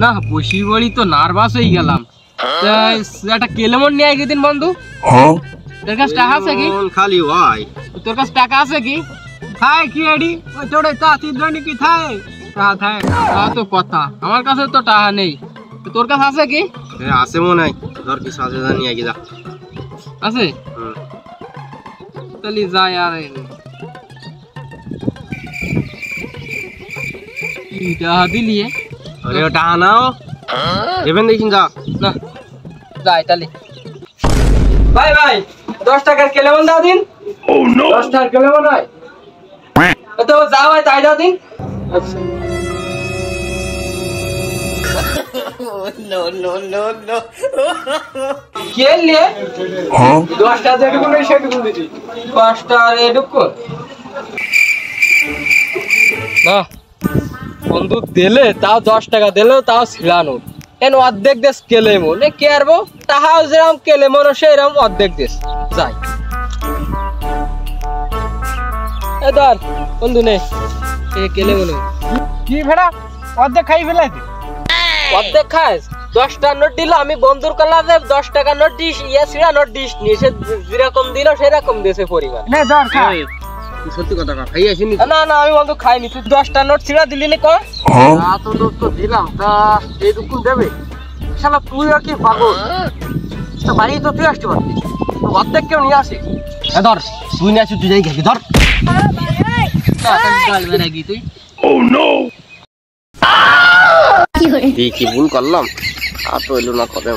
না বসি বলি তো নার্ভাস হয়ে গেলাম। একটা কেলেমন নিয়ে একদিন বন্ধু, তোর কাছে টাকা আছে কি? খালি ভাই তোর কাছে টাকা আছে কি? থাই কি এডি ওই তোড়ে চাতি দনি কি থাই টাকা থাই তা তো কথা, আমার কাছে তো টাকা নেই, তোর কাছে আছে কি? আছে মনে হয়, ধর কিছু আছে জানি আগে যা আছে তাহলে যাই। আর টাকা দিলি? আরে টাকা নাও দেবেন দেখিন যা না যাই তাহলে। ভাই ভাই 10 টাকার কেলেমন দাও দিন। 10 টাকার কেলেমন হয় তো যাও ভাই তাই দাও দিন। কে নিয়ে 10 টাকা যেটুকু নেই সেটুকু দিচ্ছি, 5 টাকা এটুকু না বন্ধু দিলে তাও 10 টাকা দিলেও তাও ছিলানো এন অর্ধেক দেশ কেলেমন কে আরবো তাহাও যেরকম কেলেমন সেরকম অর্ধেক দেশ যাই। ধর বন্ধু নে কেলেমন কি ভেড়া অর্ধেক খাই ফেলাইতে অর্ধেক খাস। 10 টাকা নোট দিল, আমি বন্ধুর কালারে 10 টাকা নোট দিস, ইয়ে ছিড়া নোট দিস নি, সে যেরকম দিল সেরকম দেশে পরিবার। নে ধর খা সত্যি কথা না খাই আসিনি। না না আমি বন্ধু খাইনি, তুই 10 টাকা নোট ছিড়া দিলি নি কর। তো নোট তো দিলাম, তা এইটুকু দেবে শালা তুই আর কি পাগল, তা বাড়ি তো তুই আসতে পারতিস, অর্ধেক কেউ নিয়ে আসে। ধর তুই নিয়ে আসি, তুই যাই খাবি ধর। কি ভুল করলাম আর তো এলো না কবে।